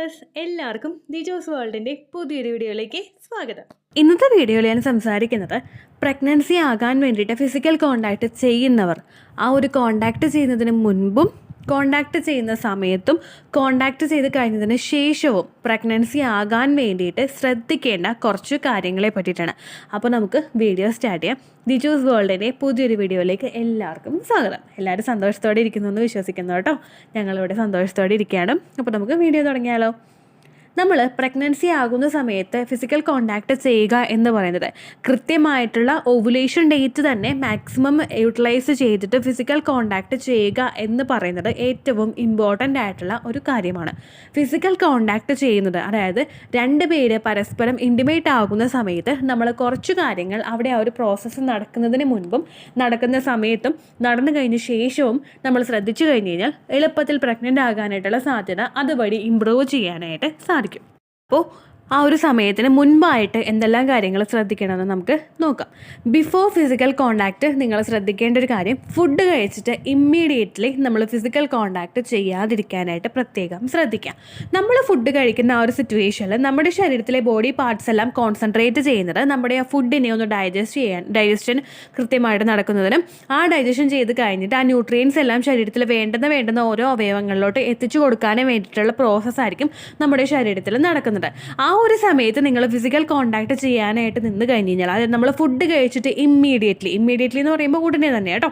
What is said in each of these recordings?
Viewers എല്ലാവർക്കും ദിജോസ് വേൾഡിൻ്റെ പുതിയൊരു വീഡിയോയിലേക്ക് സ്വാഗതം. ഇന്നത്തെ വീഡിയോയിൽ ഞാൻ സംസാരിക്കുന്നത് പ്രഗ്നൻസി ആകാൻ വേണ്ടിയിട്ട് ഫിസിക്കൽ കോണ്ടാക്റ്റ് ചെയ്യുന്നവർ ആ ഒരു കോണ്ടാക്റ്റ് ചെയ്യുന്നതിന് മുൻപും കോണ്ടാക്റ്റ് ചെയ്യുന്ന സമയത്തും കോണ്ടാക്റ്റ് ചെയ്ത് കഴിഞ്ഞതിന് ശേഷവും പ്രഗ്നൻസി ആകാൻ വേണ്ടിയിട്ട് ശ്രദ്ധിക്കേണ്ട കുറച്ച് കാര്യങ്ങളെ പറ്റിയിട്ടാണ്. അപ്പോൾ നമുക്ക് വീഡിയോ സ്റ്റാർട്ട് ചെയ്യാം. ദിജോസ് വേൾഡിൻ്റെ പുതിയൊരു വീഡിയോയിലേക്ക് എല്ലാവർക്കും സ്വാഗതം. എല്ലാവരും സന്തോഷത്തോടെ ഇരിക്കുന്നു എന്ന് വിശ്വസിക്കുന്നു കേട്ടോ. ഞങ്ങളിവിടെ സന്തോഷത്തോടെ ഇരിക്കുകയാണ്. അപ്പോൾ നമുക്ക് വീഡിയോ തുടങ്ങിയാലോ. നമ്മൾ പ്രഗ്നൻസി ആകുന്ന സമയത്ത് ഫിസിക്കൽ കോണ്ടാക്റ്റ് ചെയ്യുക എന്ന് പറയുന്നത് കൃത്യമായിട്ടുള്ള ഓവുലേഷൻ ഡേറ്റ് തന്നെ മാക്സിമം യൂട്ടിലൈസ് ചെയ്തിട്ട് ഫിസിക്കൽ കോണ്ടാക്റ്റ് ചെയ്യുക എന്ന് പറയുന്നത് ഏറ്റവും ഇമ്പോർട്ടൻ്റ് ആയിട്ടുള്ള ഒരു കാര്യമാണ്. ഫിസിക്കൽ കോണ്ടാക്റ്റ് ചെയ്യുന്നത് അതായത് രണ്ട് പേര് പരസ്പരം ഇൻറ്റിമേറ്റ് ആകുന്ന സമയത്ത് നമ്മൾ കുറച്ച് കാര്യങ്ങൾ അവിടെ ആ ഒരു പ്രോസസ്സ് നടക്കുന്നതിന് മുൻപും നടക്കുന്ന സമയത്തും നടന്നു കഴിഞ്ഞ ശേഷവും നമ്മൾ ശ്രദ്ധിച്ചു കഴിഞ്ഞ് കഴിഞ്ഞാൽ എളുപ്പത്തിൽ പ്രഗ്നൻ്റ് ആകാനായിട്ടുള്ള സാധ്യത അതുവഴി ഇമ്പ്രൂവ് ചെയ്യാനായിട്ട് സാധിക്കും. അപ്പോൾ ആ ഒരു സമയത്തിന് മുൻപായിട്ട് എന്തെല്ലാം കാര്യങ്ങൾ ശ്രദ്ധിക്കണമെന്ന് നമുക്ക് നോക്കാം. ബിഫോർ ഫിസിക്കൽ കോണ്ടാക്റ്റ് നിങ്ങൾ ശ്രദ്ധിക്കേണ്ട ഒരു കാര്യം, ഫുഡ് കഴിച്ചിട്ട് ഇമ്മീഡിയറ്റ്ലി നമ്മൾ ഫിസിക്കൽ കോണ്ടാക്റ്റ് ചെയ്യാതിരിക്കാനായിട്ട് പ്രത്യേകം ശ്രദ്ധിക്കാം. നമ്മൾ ഫുഡ് കഴിക്കുന്ന ആ ഒരു സിറ്റുവേഷനിൽ നമ്മുടെ ശരീരത്തിലെ ബോഡി പാർട്സ് എല്ലാം കോൺസെൻട്രേറ്റ് ചെയ്യുന്നത് നമ്മുടെ ആ ഫുഡിനെ ഒന്ന് ഡൈജഷൻ കൃത്യമായിട്ട് നടക്കുന്നതിനും ആ ഡൈജഷൻ ചെയ്ത് കഴിഞ്ഞിട്ട് ആ ന്യൂട്രിയൻസ് എല്ലാം ശരീരത്തിൽ വേണ്ടുന്ന ഓരോ അവയവങ്ങളിലോട്ട് എത്തിച്ചു കൊടുക്കാനും വേണ്ടിയിട്ടുള്ള പ്രോസസ്സായിരിക്കും നമ്മുടെ ശരീരത്തിൽ നടക്കുന്നത്. ആ ഒരു സമയത്ത് നിങ്ങൾ ഫിസിക്കൽ കോണ്ടാക്റ്റ് ചെയ്യാനായിട്ട് നിന്ന് കഴിഞ്ഞ് കഴിഞ്ഞാൽ, അതായത് നമ്മൾ ഫുഡ് കഴിച്ചിട്ട് ഇമ്മീഡിയറ്റ്ലി എന്ന് പറയുമ്പോൾ ഉടനെ തന്നെ കേട്ടോ.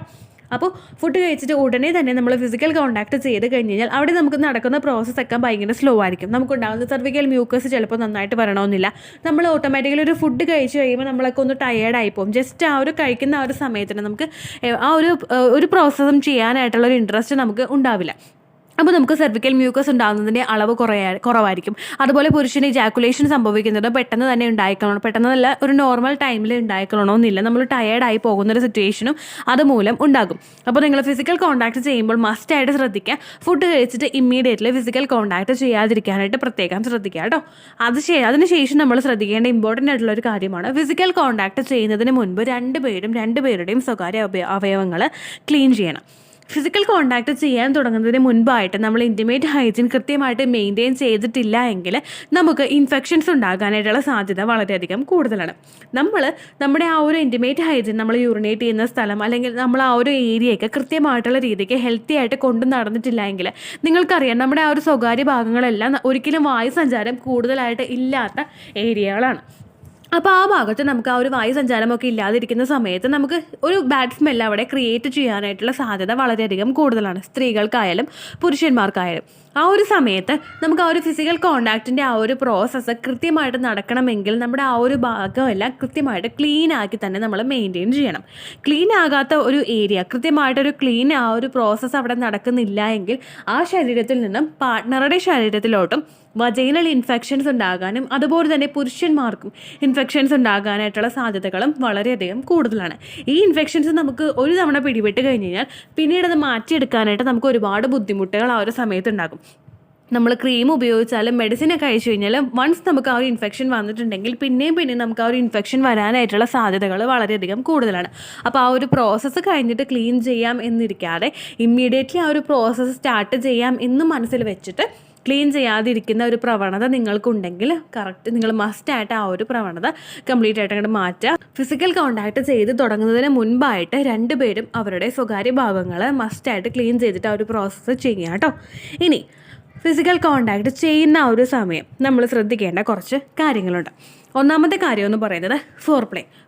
അപ്പോൾ ഫുഡ് കഴിച്ചിട്ട് ഉടനെ തന്നെ നമ്മൾ ഫിസിക്കൽ കോണ്ടാക്റ്റ് ചെയ്ത് കഴിഞ്ഞ് കഴിഞ്ഞാൽ അവിടെ നമുക്ക് നടക്കുന്ന പ്രോസസ്സൊക്കെ ഭയങ്കര സ്ലോ ആയിരിക്കും. നമുക്കുണ്ടാകുന്ന സർവിക്കൽ മ്യൂക്കസ് ചിലപ്പോൾ നന്നായിട്ട് വരണമെന്നില്ല. നമ്മൾ ഓട്ടോമാറ്റിക്കലി ഒരു ഫുഡ് കഴിച്ച് കഴിയുമ്പോൾ നമ്മളൊക്കെ ഒന്ന് ടയേർഡായി പോകും. ജസ്റ്റ് ആ ഒരു കഴിക്കുന്ന ആ ഒരു സമയത്തിന് നമുക്ക് ആ ഒരു പ്രോസസ്സും ചെയ്യാനായിട്ടുള്ളൊരു ഇൻട്രസ്റ്റ് നമുക്ക് ഉണ്ടാവില്ല. അപ്പോൾ നമുക്ക് സെർവിക്കൽ മ്യൂക്കസ് ഉണ്ടാകുന്നതിൻ്റെ അളവ് കുറവായിരിക്കും. അതുപോലെ പുരുഷന് ഇജാക്കുലേഷൻ സംഭവിക്കുന്നത് പെട്ടെന്ന് തന്നെ ഉണ്ടായിക്കൊള്ളണം, പെട്ടെന്നല്ല ഒരു നോർമൽ ടൈമിൽ ഉണ്ടായിക്കൊള്ളണമെന്നില്ല. നമ്മൾ ടയേർഡായി പോകുന്നൊരു സിറ്റുവേഷനും അതുമൂലം ഉണ്ടാകും. അപ്പോൾ നിങ്ങൾ ഫിസിക്കൽ കോണ്ടാക്ട് ചെയ്യുമ്പോൾ മസ്റ്റായിട്ട് ശ്രദ്ധിക്കുക. ഫുഡ് കഴിച്ചിട്ട് ഇമ്മീഡിയറ്റ്ലി ഫിസിക്കൽ കോണ്ടാക്ട് ചെയ്യാതിരിക്കാനായിട്ട് പ്രത്യേകം ശ്രദ്ധിക്കുക കേട്ടോ. അതിനുശേഷം നമ്മൾ ശ്രദ്ധിക്കേണ്ട ഇമ്പോർട്ടൻ്റ് ആയിട്ടുള്ള ഒരു കാര്യമാണ്, ഫിസിക്കൽ കോണ്ടാക്ട് ചെയ്യുന്നതിന് മുൻപ് രണ്ടുപേരുടെയും സ്വകാര്യ അവയവങ്ങൾ ക്ലീൻ ചെയ്യണം. ഫിസിക്കൽ കോണ്ടാക്റ്റ് ചെയ്യാൻ തുടങ്ങുന്നതിന് മുൻപായിട്ട് നമ്മൾ ഇൻറ്റിമേറ്റ് ഹൈജീൻ കൃത്യമായിട്ട് മെയിൻറ്റെയിൻ ചെയ്തിട്ടില്ല എങ്കിൽ നമുക്ക് ഇൻഫെക്ഷൻസ് ഉണ്ടാകാനായിട്ടുള്ള സാധ്യത വളരെയധികം കൂടുതലാണ്. നമ്മുടെ ആ ഒരു ഇൻറ്റിമേറ്റ് ഹൈജീൻ, നമ്മൾ യൂറിനേറ്റ് ചെയ്യുന്ന സ്ഥലം അല്ലെങ്കിൽ നമ്മൾ ആ ഒരു ഏരിയയൊക്കെ കൃത്യമായിട്ടുള്ള രീതിക്ക് ഹെൽത്തി ആയിട്ട് കൊണ്ടു നടന്നിട്ടില്ല എങ്കിൽ നിങ്ങൾക്കറിയാം നമ്മുടെ ആ ഒരു സ്വകാര്യ ഭാഗങ്ങളെല്ലാം ഒരിക്കലും വായുസഞ്ചാരം കൂടുതലായിട്ട് ഇല്ലാത്ത ഏരിയകളാണ്. അപ്പോൾ ആ ഭാഗത്ത് നമുക്ക് ആ ഒരു വായുസഞ്ചാരമൊക്കെ ഇല്ലാതിരിക്കുന്ന സമയത്ത് നമുക്ക് ഒരു ബാഡ് സ്മെല്ല് അവിടെ ക്രിയേറ്റ് ചെയ്യാനായിട്ടുള്ള സാധ്യത വളരെയധികം കൂടുതലാണ്, സ്ത്രീകൾക്കായാലും പുരുഷന്മാർക്കായാലും. ആ ഒരു സമയത്ത് നമുക്ക് ആ ഒരു ഫിസിക്കൽ കോണ്ടാക്റ്റിൻ്റെ ആ ഒരു പ്രോസസ്സ് കൃത്യമായിട്ട് നടക്കണമെങ്കിൽ നമ്മുടെ ആ ഒരു ഭാഗമെല്ലാം കൃത്യമായിട്ട് ക്ലീൻ ആക്കി തന്നെ നമ്മൾ മെയിൻറ്റെയിൻ ചെയ്യണം. ക്ലീൻ ആകാത്ത ഒരു ഏരിയ, കൃത്യമായിട്ടൊരു ക്ലീൻ ആ ഒരു പ്രോസസ്സ് അവിടെ നടക്കുന്നില്ല എങ്കിൽ ആ ശരീരത്തിൽ നിന്നും പാർട്ട്ണറുടെ ശരീരത്തിലോട്ടും വജൈനൽ ഇൻഫെക്ഷൻസ് ഉണ്ടാകാനും അതുപോലെ തന്നെ പുരുഷന്മാർക്കും ഇൻഫെക്ഷൻസ് ഉണ്ടാകാനായിട്ടുള്ള സാധ്യതകളും വളരെയധികം കൂടുതലാണ്. ഈ ഇൻഫെക്ഷൻസ് നമുക്ക് ഒരു തവണ പിടിപെട്ട് കഴിഞ്ഞ് കഴിഞ്ഞാൽ പിന്നീട് അത് മാറ്റിയെടുക്കാനായിട്ട് നമുക്ക് ഒരുപാട് ബുദ്ധിമുട്ടുകൾ ആ ഒരു സമയത്ത് ഉണ്ടാകും. നമ്മൾ ക്രീം ഉപയോഗിച്ചാലും മെഡിസിനൊക്കെ കഴിച്ചു കഴിഞ്ഞാൽ വൺസ് നമുക്ക് ആ ഒരു ഇൻഫെക്ഷൻ വന്നിട്ടുണ്ടെങ്കിൽ പിന്നെയും നമുക്ക് ആ ഒരു ഇൻഫെക്ഷൻ വരാനായിട്ടുള്ള സാധ്യതകൾ വളരെയധികം കൂടുതലാണ്. അപ്പോൾ ആ ഒരു പ്രോസസ്സ് കഴിഞ്ഞിട്ട് ക്ലീൻ ചെയ്യാം എന്നിരിക്കാതെ ഇമ്മീഡിയറ്റ്ലി ആ ഒരു പ്രോസസ്സ് സ്റ്റാർട്ട് ചെയ്യാം എന്ന് മനസ്സിൽ വെച്ചിട്ട് ക്ലീൻ ചെയ്യാതിരിക്കുന്ന ഒരു പ്രവണത നിങ്ങൾക്കുണ്ടെങ്കിൽ നിങ്ങൾ മസ്റ്റായിട്ട് ആ ഒരു പ്രവണത കംപ്ലീറ്റ് ആയിട്ട് അങ്ങോട്ട് മാറ്റുക. ഫിസിക്കൽ കോണ്ടാക്ട് ചെയ്ത് തുടങ്ങുന്നതിന് മുൻപായിട്ട് രണ്ടുപേരും അവരുടെ സ്വകാര്യ ഭാഗങ്ങൾ മസ്റ്റായിട്ട് ക്ലീൻ ചെയ്തിട്ട് ആ ഒരു പ്രോസസ്സ് ചെയ്യുക കേട്ടോ. ഇനി ഫിസിക്കൽ കോണ്ടാക്ട് ചെയ്യുന്ന ആ ഒരു സമയം നമ്മൾ ശ്രദ്ധിക്കേണ്ട കുറച്ച് കാര്യങ്ങളുണ്ട്. ഒന്നാമത്തെ കാര്യം എന്ന് പറയുന്നത്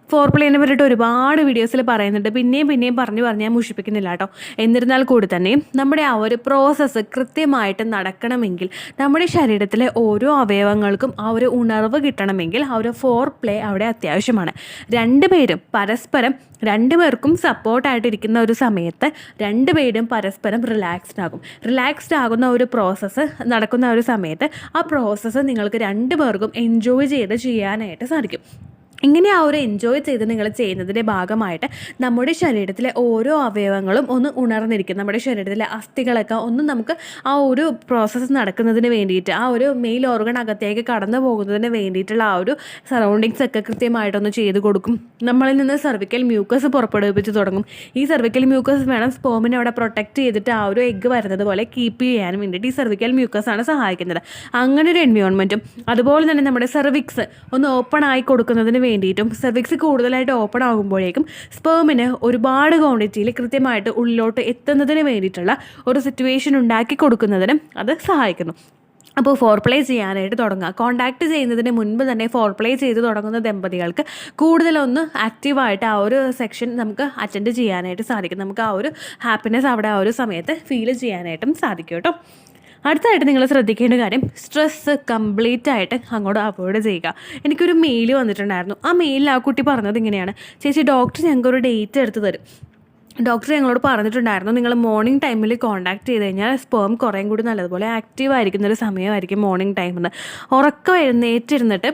ഫോർ പ്ലേനെ പറ്റിയിട്ട് ഒരുപാട് വീഡിയോസിൽ പറയുന്നുണ്ട്. പിന്നെയും പറഞ്ഞ് ഞാൻ മുഷിപ്പിക്കുന്നില്ല കേട്ടോ. എന്നിരുന്നാൽ കൂടി തന്നെയും നമ്മുടെ ആ ഒരു പ്രോസസ്സ് കൃത്യമായിട്ട് നടക്കണമെങ്കിൽ നമ്മുടെ ശരീരത്തിലെ ഓരോ അവയവങ്ങൾക്കും ആ ഒരു ഉണർവ് കിട്ടണമെങ്കിൽ ആ ഒരു ഫോർ പ്ലേ അവിടെ അത്യാവശ്യമാണ്. രണ്ടുപേർക്കും സപ്പോർട്ടായിട്ടിരിക്കുന്ന ഒരു സമയത്ത് രണ്ടുപേരും പരസ്പരം റിലാക്സ്ഡ് ആകുന്ന ഒരു പ്രോസസ്സ് നടക്കുന്ന ഒരു സമയത്ത് ആ പ്രോസസ്സ് നിങ്ങൾക്ക് രണ്ടുപേർക്കും എൻജോയ് ചെയ്ത് ചെയ്യാനായിട്ട് സാധിക്കും. ഇങ്ങനെ ആ ഒരു എൻജോയ് ചെയ്ത് നിങ്ങൾ ചെയ്യുന്നതിൻ്റെ ഭാഗമായിട്ട് നമ്മുടെ ശരീരത്തിലെ ഓരോ അവയവങ്ങളും ഒന്ന് ഉണർന്നിരിക്കും. നമ്മുടെ ശരീരത്തിലെ അസ്ഥികളൊക്കെ ഒന്ന് നമുക്ക് ആ ഒരു പ്രോസസ്സ് നടക്കുന്നതിന് വേണ്ടിയിട്ട്, ആ ഒരു മെയിൽ ഓർഗൺ അകത്തേക്ക് കടന്നു പോകുന്നതിന് വേണ്ടിയിട്ടുള്ള ആ ഒരു സറൗണ്ടിങ്സ് ഒക്കെ കൃത്യമായിട്ടൊന്ന് ചെയ്ത് കൊടുക്കും. നമ്മളിൽ നിന്ന് സെർവിക്കൽ മ്യൂക്കസ് പുറപ്പെടുവിപ്പിച്ച് തുടങ്ങും. ഈ സെർവിക്കൽ മ്യൂക്കസ് വേണം സ്പേമിനെ അവിടെ പ്രൊട്ടക്റ്റ് ചെയ്തിട്ട് ആ ഒരു എഗ്ഗ് വരുന്നത് പോലെ കീപ്പ് ചെയ്യാൻ വേണ്ടിയിട്ട് ഈ സെർവിക്കൽ മ്യൂക്കസ് ആണ് സഹായിക്കുന്നത്. അങ്ങനെ ഒരു എൻവയോൺമെൻറ്റും അതുപോലെ തന്നെ നമ്മുടെ സെർവിക്സ് ഒന്ന് ഓപ്പൺ ആയി കൊടുക്കുന്നതിന് വേണ്ടിയിട്ടും, സെർവിക്സ് കൂടുതലായിട്ട് ഓപ്പൺ ആകുമ്പോഴേക്കും സ്പേമിന് ഒരുപാട് ക്വാണ്ടിറ്റിയിൽ കൃത്യമായിട്ട് ഉള്ളിലോട്ട് എത്തുന്നതിന് വേണ്ടിയിട്ടുള്ള ഒരു സിറ്റുവേഷൻ ഉണ്ടാക്കി കൊടുക്കുന്നതിനും അത് സഹായിക്കുന്നു. അപ്പോൾ ഫോർപ്ലേ ചെയ്യാനായിട്ട് തുടങ്ങുക. കോൺടാക്റ്റ് ചെയ്യുന്നതിന് മുൻപ് തന്നെ ഫോർപ്ലേ ചെയ്ത് തുടങ്ങുന്ന ദമ്പതികൾക്ക് കൂടുതലൊന്ന് ആക്റ്റീവായിട്ട് ആ ഒരു സെക്ഷൻ നമുക്ക് അറ്റൻഡ് ചെയ്യാനായിട്ട് സാധിക്കും. നമുക്ക് ആ ഒരു ഹാപ്പിനെസ് അവിടെ ആ ഒരു സമയത്ത് ഫീൽ ചെയ്യാനായിട്ടും സാധിക്കും കേട്ടോ. അടുത്തായിട്ട് നിങ്ങൾ ശ്രദ്ധിക്കേണ്ട കാര്യം, സ്ട്രെസ്സ് കംപ്ലീറ്റ് ആയിട്ട് അങ്ങോട്ട് അവോയ്ഡ് ചെയ്യുക. എനിക്കൊരു മെയിൽ വന്നിട്ടുണ്ടായിരുന്നു. ആ മെയിലിൽ ആ കുട്ടി പറഞ്ഞത് ഇങ്ങനെയാണ്: ചേച്ചി, ഡോക്ടർ ഞങ്ങൾക്കൊരു ഡേറ്റ് എടുത്ത് തരും. ഡോക്ടർ ഞങ്ങളോട് പറഞ്ഞിട്ടുണ്ടായിരുന്നു, നിങ്ങൾ മോർണിംഗ് ടൈമിൽ കോൺടാക്ട് ചെയ്ത് കഴിഞ്ഞാൽ സ്പേം കുറേയും കൂടി നല്ലതുപോലെ ആക്റ്റീവ് ആയിരിക്കുന്നൊരു സമയമായിരിക്കും മോർണിംഗ് ടൈമെന്ന്. ഉറക്കം എഴുന്നേറ്റിരുന്നിട്ട്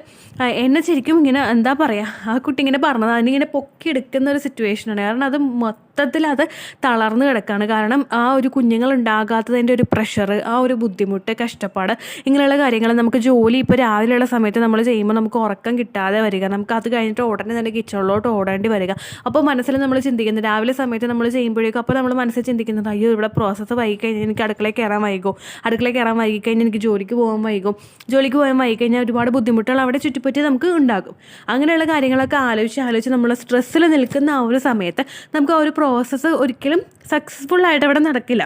എന്നെ ശരിക്കും ഇങ്ങനെ എന്താ പറയുക, ആ കുട്ടി ഇങ്ങനെ പറഞ്ഞത് അതിനിങ്ങനെ പൊക്കിയെടുക്കുന്ന ഒരു സിറ്റുവേഷനാണ്. കാരണം അത് മൊത്തത്തിൽ അത് തളർന്ന് കിടക്കുകയാണ്. കാരണം ആ ഒരു കുഞ്ഞുങ്ങൾ ഉണ്ടാകാത്തതിൻ്റെ ഒരു പ്രഷർ, ആ ഒരു ബുദ്ധിമുട്ട്, കഷ്ടപ്പാട്, ഇങ്ങനെയുള്ള കാര്യങ്ങൾ നമുക്ക് ജോലി ഇപ്പോൾ രാവിലെയുള്ള സമയത്ത് നമ്മൾ ചെയ്യുമ്പോൾ നമുക്ക് ഉറക്കം കിട്ടാതെ വരിക, നമുക്ക് അത് കഴിഞ്ഞിട്ട് ഉടനെ തന്നെ കിച്ചണിലോട്ട് ഓടേണ്ടി വരിക. അപ്പോൾ മനസ്സിൽ നമ്മൾ ചിന്തിക്കുന്നത്, രാവിലെ സമയത്ത് നമ്മൾ ചെയ്യുമ്പോഴേക്കും അപ്പോൾ നമ്മൾ മനസ്സിൽ ചിന്തിക്കുന്നത്, അയ്യോ ഇവിടെ പ്രോസസ്സ് വൈകിക്കഴിഞ്ഞാൽ എനിക്ക് അടുക്കളയിൽ കയറാൻ വൈകിക്കഴിഞ്ഞാൽ എനിക്ക് ജോലിക്ക് പോകാൻ വൈകിക്കഴിഞ്ഞാൽ ഒരുപാട് ബുദ്ധിമുട്ടുകൾ അവിടെ ചുറ്റിപ്പറ്റി നമുക്ക് ഉണ്ടാകും. അങ്ങനെയുള്ള കാര്യങ്ങളൊക്കെ ആലോചിച്ച് നമ്മൾ സ്ട്രെസ്സിൽ നിൽക്കുന്ന ആ ഒരു സമയത്ത് നമുക്ക് ആ ഒരു പ്രോസസ്സ് ഒരിക്കലും സക്സസ്ഫുള്ളായിട്ട് അവിടെ നടക്കില്ല.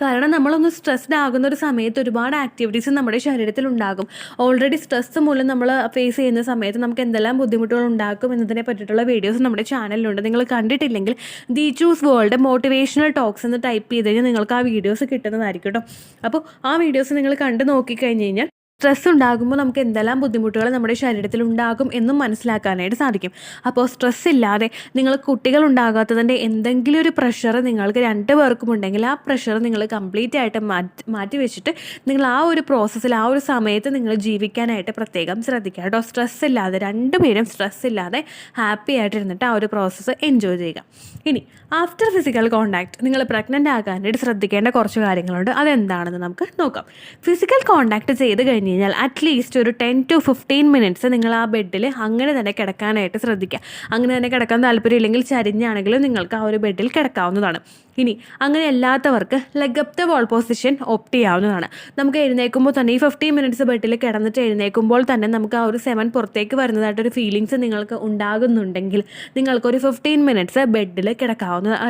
കാരണം നമ്മളൊന്ന് സ്ട്രെസ്ഡ് ആകുന്ന ഒരു സമയത്ത് ഒരുപാട് ആക്ടിവിറ്റീസ് നമ്മുടെ ശരീരത്തിൽ ഉണ്ടാകും. ഓൾറെഡി സ്ട്രെസ് മൂലം നമ്മൾ ഫേസ് ചെയ്യുന്ന സമയത്ത് നമുക്ക് എന്തെല്ലാം ബുദ്ധിമുട്ടുകൾ ഉണ്ടാക്കും എന്നതിനെ പറ്റിയിട്ടുള്ള വീഡിയോസ് നമ്മുടെ ചാനലിലുണ്ട്. നിങ്ങൾ കണ്ടിട്ടില്ലെങ്കിൽ the choose world motivational talks എന്ന് ടൈപ്പ് ചെയ്ത് കഴിഞ്ഞാൽ നിങ്ങൾക്ക് ആ വീഡിയോസ് കിട്ടുന്നതായിരിക്കും കേട്ടോ. അപ്പോൾ ആ വീഡിയോസ് നിങ്ങൾ കണ്ടു നോക്കിക്കഴിഞ്ഞ് കഴിഞ്ഞാൽ സ്ട്രെസ് ഉണ്ടാകുമ്പോൾ നമുക്ക് എന്തെല്ലാം ബുദ്ധിമുട്ടുകൾ നമ്മുടെ ശരീരത്തിൽ ഉണ്ടാകും എന്നും മനസ്സിലാക്കാനായിട്ട് സാധിക്കും. അപ്പോൾ സ്ട്രെസ് ഇല്ലാതെ നിങ്ങൾ കുട്ടികൾ ഉണ്ടാകാത്തതിൻ്റെ എന്തെങ്കിലും ഒരു പ്രഷർ നിങ്ങൾക്ക് 2 പേർക്കും ഉണ്ടെങ്കിൽ ആ പ്രഷർ നിങ്ങൾ കംപ്ലീറ്റ് ആയിട്ട് മാറ്റി വെച്ചിട്ട് നിങ്ങൾ ആ ഒരു പ്രോസസ്സിൽ, ആ ഒരു സമയത്ത് നിങ്ങൾ ജീവിക്കാനായിട്ട് പ്രത്യേകം ശ്രദ്ധിക്കുക കേട്ടോ. സ്ട്രെസ് ഇല്ലാതെ, 2 പേരും സ്ട്രെസ് ഇല്ലാതെ ഹാപ്പി ആയിട്ടിരുന്നിട്ട് ആ ഒരു പ്രോസസ്സ് എൻജോയ് ചെയ്യുക. ഇനി ആഫ്റ്റർ ഫിസിക്കൽ കോൺടാക്റ്റ് നിങ്ങൾ പ്രഗ്നൻ്റ് ആകാനായിട്ട് ശ്രദ്ധിക്കേണ്ട കുറച്ച് കാര്യങ്ങളുണ്ട്. അതെന്താണെന്ന് നമുക്ക് നോക്കാം. ഫിസിക്കൽ കോൺടാക്റ്റ് ചെയ്ത് കഴിഞ്ഞാൽ അറ്റ്ലീസ്റ്റ് ഒരു 10 to 15 മിനിറ്റ്സ് നിങ്ങൾ ആ ബെഡിൽ അങ്ങനെ തന്നെ കിടക്കാനായിട്ട് ശ്രദ്ധിക്കുക. അങ്ങനെ തന്നെ കിടക്കാൻ താല്പര്യമില്ലെങ്കിൽ ചരിഞ്ഞാണെങ്കിലും നിങ്ങൾക്ക് ആ ഒരു ബെഡിൽ കിടക്കാവുന്നതാണ്. ഇനി അങ്ങനെ അല്ലാത്തവർക്ക് leg up the wall position opt ചെയ്യാവുന്നതാണ്. നമുക്ക് എഴുന്നേൽക്കുമ്പോൾ തന്നെ ഈ 15 മിനിറ്റ്സ് ബെഡിൽ കിടന്നിട്ട് എഴുന്നേൽക്കുമ്പോൾ തന്നെ നമുക്ക് ആ ഒരു 7 പുറത്തേക്ക് വരുന്നതായിട്ടൊരു ഫീലിങ്സ് നിങ്ങൾക്ക് ഉണ്ടാകുന്നുണ്ടെങ്കിൽ നിങ്ങൾക്കൊരു 15 മിനിറ്റ്സ് ബെഡിൽ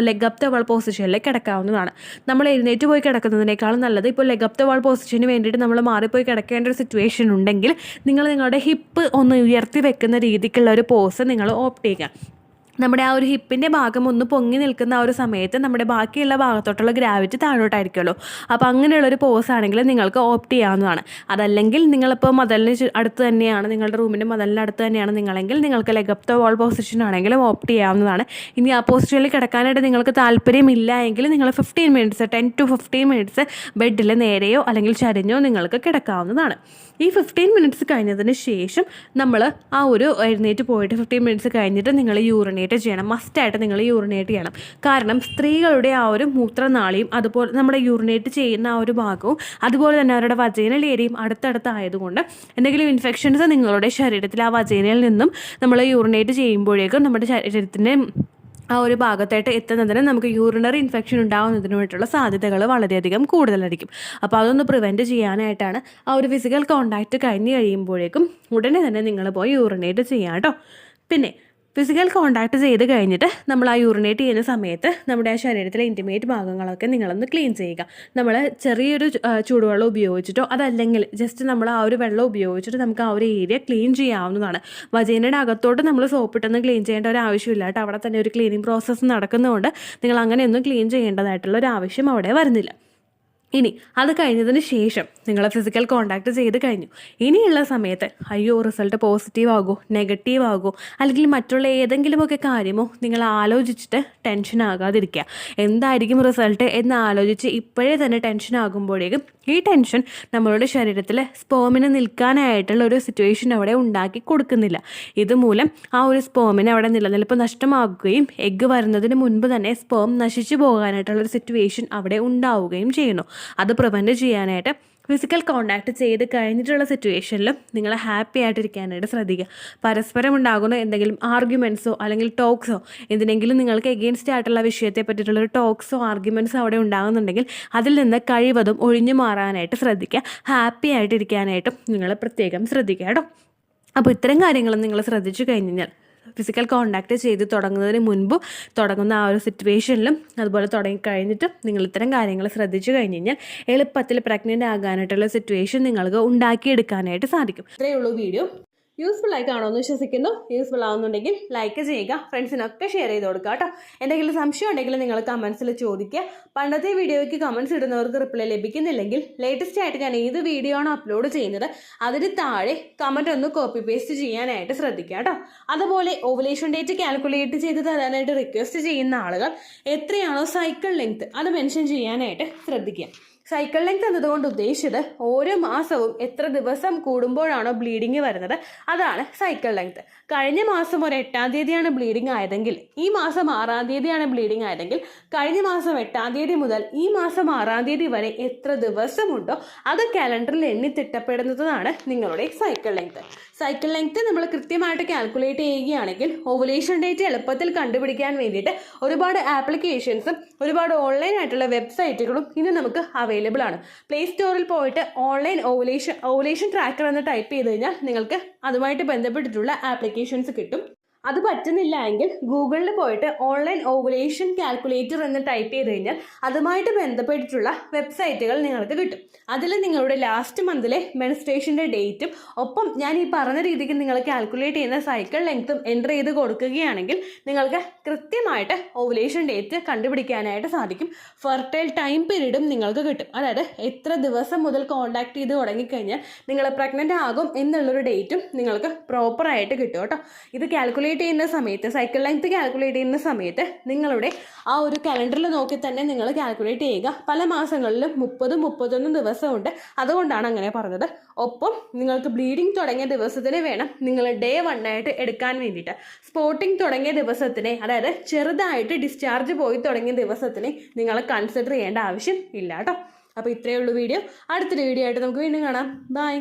ലെഗ് അപ്പ് ദ വാൾ പൊസിഷനിൽ കിടക്കാവുന്നതാണ്. നമ്മൾ എഴുന്നേറ്റ് പോയി കിടക്കുന്നതിനേക്കാളും നല്ലത് ഇപ്പോൾ ലെഗ് അപ്പ് ദ വാൾ പൊസിഷന് വേണ്ടിയിട്ട് നമ്മൾ മാറിപ്പോയി കിടക്കേണ്ട ഒരു സിറ്റുവേഷൻ ഉണ്ടെങ്കിൽ നിങ്ങൾ നിങ്ങളുടെ ഹിപ്പ് ഒന്ന് ഉയർത്തി വെക്കുന്ന രീതിക്കുള്ള ഒരു പോസ് നിങ്ങൾ ഓപ്റ്റ് ചെയ്യുക. നമ്മുടെ ആ ഒരു ഹിപ്പിൻ്റെ ഭാഗം ഒന്ന് പൊങ്ങി നിൽക്കുന്ന ആ ഒരു സമയത്ത് നമ്മുടെ ബാക്കിയുള്ള ഭാഗത്തോട്ടുള്ള ഗ്രാവിറ്റി താഴോട്ടായിരിക്കുമല്ലോ. അപ്പോൾ അങ്ങനെയുള്ളൊരു പോസ് ആണെങ്കിൽ നിങ്ങൾക്ക് ഓപ്റ്റ് ചെയ്യാവുന്നതാണ്. അതല്ലെങ്കിൽ നിങ്ങളിപ്പോൾ മതിലിന് അടുത്ത് തന്നെയാണ്, നിങ്ങളുടെ റൂമിൻ്റെ മതിലിന് അടുത്ത് തന്നെയാണ് നിങ്ങളെങ്കിൽ നിങ്ങൾക്ക് leg up the wall position ആണെങ്കിലും ഓപ്റ്റ് ചെയ്യാവുന്നതാണ്. ഇനി ആ പൊസിഷനിൽ കിടക്കാനായിട്ട് നിങ്ങൾക്ക് താല്പര്യമില്ല എങ്കിൽ നിങ്ങൾ 15 മിനിറ്റ്സ് 10 to 15 മിനിറ്റ്സ് ബെഡിൽ നേരെയോ അല്ലെങ്കിൽ ചരിഞ്ഞോ നിങ്ങൾക്ക് കിടക്കാവുന്നതാണ്. ഈ 15 മിനിറ്റ്സ് കഴിഞ്ഞതിന് ശേഷം നമ്മൾ ആ ഒരു എഴുന്നേറ്റ് പോയിട്ട് 15 മിനിറ്റ്സ് കഴിഞ്ഞിട്ട് നിങ്ങൾ യൂറിനേറ്റ് ചെയ്യണം. മസ്റ്റായിട്ട് നിങ്ങൾ യൂറിനേറ്റ് ചെയ്യണം. കാരണം സ്ത്രീകളുടെ ആ ഒരു മൂത്രനാളിയും അതുപോലെ നമ്മുടെ യൂറിനേറ്റ് ചെയ്യുന്ന ആ ഒരു ഭാഗവും അതുപോലെ തന്നെ അവരുടെ വജൈനൽ ഏരിയയും അടുത്തടുത്തായതുകൊണ്ട് എന്തെങ്കിലും ഇൻഫെക്ഷൻസ് നിങ്ങളുടെ ശരീരത്തിൽ ആ വജൈനയിൽ നിന്നും നമ്മൾ യൂറിനേറ്റ് ചെയ്യുമ്പോഴേക്കും നമ്മുടെ ശരീരത്തിൻ്റെ ആ ഒരു ഭാഗത്തായിട്ട് എത്തുന്നതിന് നമുക്ക് യൂറിനറി ഇൻഫെക്ഷൻ ഉണ്ടാകുന്നതിനായിട്ടുള്ള സാധ്യതകൾ വളരെയധികം കൂടുതലായിരിക്കും. അപ്പോൾ അതൊന്ന് പ്രിവെൻറ്റ് ചെയ്യാനായിട്ടാണ് ആ ഒരു ഫിസിക്കൽ കോൺടാക്റ്റ് കഴിഞ്ഞ് കഴിയുമ്പോഴേക്കും ഉടനെ തന്നെ നിങ്ങൾ പോയി യൂറിനേറ്റ് ചെയ്യാം കേട്ടോ. പിന്നെ ഫിസിക്കൽ കോൺടാക്റ്റ് ചെയ്ത് കഴിഞ്ഞിട്ട് നമ്മൾ ആ യൂറിനേറ്റ് ചെയ്യുന്ന സമയത്ത് നമ്മുടെ ആ ശരീരത്തിലെ ഇൻറ്റിമേറ്റ് ഭാഗങ്ങളൊക്കെ നിങ്ങളൊന്ന് ക്ലീൻ ചെയ്യുക. നമ്മൾ ചെറിയൊരു ചൂടുവെള്ളം ഉപയോഗിച്ചിട്ടോ അതല്ലെങ്കിൽ ജസ്റ്റ് നമ്മൾ ആ ഒരു വെള്ളം ഉപയോഗിച്ചിട്ട് നമുക്ക് ആ ഒരു ഏരിയ ക്ലീൻ ചെയ്യാവുന്നതാണ്. വജൈനയുടെ അകത്തോട്ട് നമ്മൾ സോപ്പിട്ടൊന്നും ക്ലീൻ ചെയ്യേണ്ട ഒരു ആവശ്യമില്ല കേട്ടോ. അവിടെ തന്നെ ഒരു ക്ലീനിങ് പ്രോസസ്സ് നടക്കുന്നതുകൊണ്ട് നിങ്ങൾ അങ്ങനെയൊന്നും ക്ലീൻ ചെയ്യേണ്ടതായിട്ടുള്ള ഒരു ആവശ്യം അവിടെ വരുന്നില്ല. ഇനി അത് കഴിഞ്ഞതിന് ശേഷം നിങ്ങൾ ഫിസിക്കൽ കോൺടാക്റ്റ് ചെയ്ത് കഴിഞ്ഞു. ഇനിയുള്ള സമയത്ത് അയ്യോ റിസൾട്ട് പോസിറ്റീവ് ആകുമോ നെഗറ്റീവ് ആകുമോ അല്ലെങ്കിൽ മറ്റുള്ള ഏതെങ്കിലുമൊക്കെ കാര്യമോ നിങ്ങൾ ആലോചിച്ചിട്ട് ടെൻഷൻ ആകാതിരിക്കുക. എന്തായിരിക്കും റിസൾട്ട് എന്ന് ആലോചിച്ച് ഇപ്പോഴേ തന്നെ ടെൻഷൻ ആകുമ്പോഴേക്കും ഈ ടെൻഷൻ നമ്മളുടെ ശരീരത്തിൽ സ്പേമിന് നിൽക്കാനായിട്ടുള്ള ഒരു സിറ്റുവേഷൻ അവിടെ ഉണ്ടാക്കി കൊടുക്കുന്നില്ല. ഇതുമൂലം ആ ഒരു സ്പേമിന് അവിടെ നിലനിൽപ്പ് നഷ്ടമാകുകയും എഗ്ഗ് വരുന്നതിന് മുൻപ് തന്നെ സ്പേം നശിച്ചു പോകാനായിട്ടുള്ളൊരു സിറ്റുവേഷൻ അവിടെ ഉണ്ടാവുകയും ചെയ്യുന്നു. അത് പ്രിവെൻറ്റ് ചെയ്യാനായിട്ട് ഫിസിക്കൽ കോണ്ടാക്ട് ചെയ്ത് കഴിഞ്ഞിട്ടുള്ള സിറ്റുവേഷനിലും നിങ്ങൾ ഹാപ്പി ആയിട്ടിരിക്കാനായിട്ട് ശ്രദ്ധിക്കുക. പരസ്പരം ഉണ്ടാകുന്ന എന്തെങ്കിലും ആർഗ്യുമെൻറ്റ്സോ അല്ലെങ്കിൽ ടോക്സോ എന്തിനെങ്കിലും നിങ്ങൾക്ക് എഗെയിൻസ്റ്റ് ആയിട്ടുള്ള വിഷയത്തെ പറ്റിയിട്ടുള്ളൊരു ടോക്സോ ആർഗ്യുമെൻറ്റ്സോ അവിടെ ഉണ്ടാകുന്നുണ്ടെങ്കിൽ അതിൽ നിന്ന് കഴിവതും ഒഴിഞ്ഞു മാറാനായിട്ട് ശ്രദ്ധിക്കുക. ഹാപ്പി ആയിട്ടിരിക്കാനായിട്ടും നിങ്ങൾ പ്രത്യേകം ശ്രദ്ധിക്കുക കേട്ടോ. അപ്പോൾ ഇത്തരം കാര്യങ്ങളും നിങ്ങൾ ശ്രദ്ധിച്ചു കഴിഞ്ഞാൽ ഫിസിക്കൽ കോണ്ടാക്ട് ചെയ്ത് തുടങ്ങുന്നതിന് മുൻപ് തുടങ്ങുന്ന ആ ഒരു സിറ്റുവേഷനിലും അതുപോലെ തുടങ്ങിക്കഴിഞ്ഞിട്ടും നിങ്ങൾ ഇത്തരം കാര്യങ്ങൾ ശ്രദ്ധിച്ചു കഴിഞ്ഞ് കഴിഞ്ഞാൽ എളുപ്പത്തിൽ പ്രഗ്നൻ്റ് ആകാനായിട്ടുള്ള സിറ്റുവേഷൻ നിങ്ങൾക്ക് ഉണ്ടാക്കിയെടുക്കാനായിട്ട് സാധിക്കും. ഇത്രയേ ഉള്ളൂ വീഡിയോ. യൂസ്ഫുൾ ആയി കാണുമെന്ന് വിശ്വസിക്കുന്നു. യൂസ്ഫുൾ ആവുന്നുണ്ടെങ്കിൽ ലൈക്ക് ചെയ്യുക, ഫ്രണ്ട്സിനൊക്കെ ഷെയർ ചെയ്ത് കൊടുക്കുക കേട്ടോ. എന്തെങ്കിലും സംശയം ഉണ്ടെങ്കിൽ നിങ്ങൾ കമൻസിൽ ചോദിക്കുക. പണ്ടത്തെ വീഡിയോയ്ക്ക് കമൻസ് ഇടുന്നവർക്ക് റിപ്ലൈ ലഭിക്കുന്നില്ലെങ്കിൽ ലേറ്റസ്റ്റ് ആയിട്ട് ഞാൻ ഏത് വീഡിയോ ആണ് അപ്ലോഡ് ചെയ്യുന്നത് അതിന് താഴെ കമൻറ്റ് ഒന്ന് കോപ്പി പേസ്റ്റ് ചെയ്യാനായിട്ട് ശ്രദ്ധിക്കുക കേട്ടോ. അതുപോലെ ഓവുലേഷൻ ഡേറ്റ് കാൽക്കുലേറ്റ് ചെയ്ത് തരാനായിട്ട് റിക്വസ്റ്റ് ചെയ്യുന്ന ആളുകൾ എത്രയാണോ സൈക്കിൾ ലെങ്ത് അത് മെൻഷൻ ചെയ്യാനായിട്ട് ശ്രദ്ധിക്കുക. സൈക്കിൾ ലെങ്ത് എന്നതുകൊണ്ട് ഉദ്ദേശിച്ചത് ഓരോ മാസവും എത്ര ദിവസം കൂടുമ്പോഴാണോ ബ്ലീഡിങ് വരുന്നത് അതാണ് സൈക്കിൾ ലെങ്ത്. കഴിഞ്ഞ മാസം ഒരു 8-ാം തീയതിയാണ് ബ്ലീഡിങ് ആയതെങ്കിൽ ഈ മാസം 6-ാം തീയതിയാണ് ബ്ലീഡിങ് ആയതെങ്കിൽ കഴിഞ്ഞ മാസം 8-ാം തീയതി മുതൽ ഈ മാസം 6-ാം തീയതി വരെ എത്ര ദിവസമുണ്ടോ അത് കാലണ്ടറിൽ എണ്ണി തിട്ടപ്പെടുന്നതാണ് നിങ്ങളുടെ സൈക്കിൾ ലെങ്ത്. സൈക്കിൾ ലെങ്ത് നമ്മൾ കൃത്യമായിട്ട് കാൽക്കുലേറ്റ് ചെയ്യുകയാണെങ്കിൽ ഓവുലേഷൻ ഡേറ്റ് എളുപ്പത്തിൽ കണ്ടുപിടിക്കാൻ വേണ്ടിയിട്ട് ഒരുപാട് ആപ്ലിക്കേഷൻസും ഒരുപാട് ഓൺലൈൻ ആയിട്ടുള്ള വെബ്സൈറ്റുകളും ഇന്ന് നമുക്ക് അവൈലബിൾ ആണ്. പ്ലേ സ്റ്റോറിൽ പോയിട്ട് ഓൺലൈൻ ഓവുലേഷൻ ട്രാക്കർ എന്ന് ടൈപ്പ് ചെയ്ത് കഴിഞ്ഞാൽ നിങ്ങൾക്ക് അതുമായിട്ട് ബന്ധപ്പെട്ടിട്ടുള്ള ആപ്ലിക്കേഷൻസ് കിട്ടും. അത് പറ്റുന്നില്ല എങ്കിൽ ഗൂഗിളിൽ പോയിട്ട് ഓൺലൈൻ ഓവുലേഷൻ കാൽക്കുലേറ്റർ എന്ന് ടൈപ്പ് ചെയ്ത് കഴിഞ്ഞാൽ അതുമായിട്ട് ബന്ധപ്പെട്ടിട്ടുള്ള വെബ്സൈറ്റുകൾ നിങ്ങൾക്ക് കിട്ടും. അതിൽ നിങ്ങളുടെ ലാസ്റ്റ് മന്തിലെ മെൻസ്ട്രേഷൻ്റെ ഡേറ്റും ഒപ്പം ഞാൻ ഈ പറഞ്ഞ രീതിക്ക് നിങ്ങൾ കാൽക്കുലേറ്റ് ചെയ്യുന്ന സൈക്കിൾ ലെങ്ത്തും എൻ്റർ ചെയ്ത് കൊടുക്കുകയാണെങ്കിൽ നിങ്ങൾക്ക് കൃത്യമായിട്ട് ഓവുലേഷൻ ഡേറ്റ് കണ്ടുപിടിക്കാനായിട്ട് സാധിക്കും. ഫെർട്ടൈൽ ടൈം പീരീഡും നിങ്ങൾക്ക് കിട്ടും. അതായത് എത്ര ദിവസം മുതൽ കോൺടാക്ട് ചെയ്ത് തുടങ്ങിക്കഴിഞ്ഞാൽ നിങ്ങൾ പ്രഗ്നൻ്റ് ആകും എന്നുള്ളൊരു ഡേറ്റും നിങ്ങൾക്ക് പ്രോപ്പറായിട്ട് കിട്ടും കേട്ടോ. ഇത് കാൽക്കുലേറ്റ് ചെയ്യുന്ന സമയത്ത് സൈക്കിൾ ലെങ്ത് കാൽക്കുലേറ്റ് ചെയ്യുന്ന സമയത്ത് നിങ്ങളുടെ ആ ഒരു കലണ്ടറിൽ നോക്കി തന്നെ നിങ്ങൾ കാൽക്കുലേറ്റ് ചെയ്യുക. പല മാസങ്ങളിലും 30-31 ദിവസമുണ്ട്, അതുകൊണ്ടാണ് അങ്ങനെ പറഞ്ഞത്. ഒപ്പം നിങ്ങൾക്ക് ബ്ലീഡിങ് തുടങ്ങിയ ദിവസത്തിന് വേണം നിങ്ങൾ ഡേ 1 ആയിട്ട് എടുക്കാൻ വേണ്ടിയിട്ട്. സ്പോട്ടിങ് തുടങ്ങിയ ദിവസത്തിനെ, അതായത് ചെറുതായിട്ട് ഡിസ്ചാർജ് പോയി തുടങ്ങിയ ദിവസത്തിനെ നിങ്ങൾ കൺസിഡർ ചെയ്യേണ്ട ആവശ്യം ഇല്ല കേട്ടോ. അപ്പോൾ ഇത്രയേ ഉള്ളൂ വീഡിയോ. അടുത്തൊരു വീഡിയോ ആയിട്ട് നമുക്ക് വീണ്ടും കാണാം. ബൈ.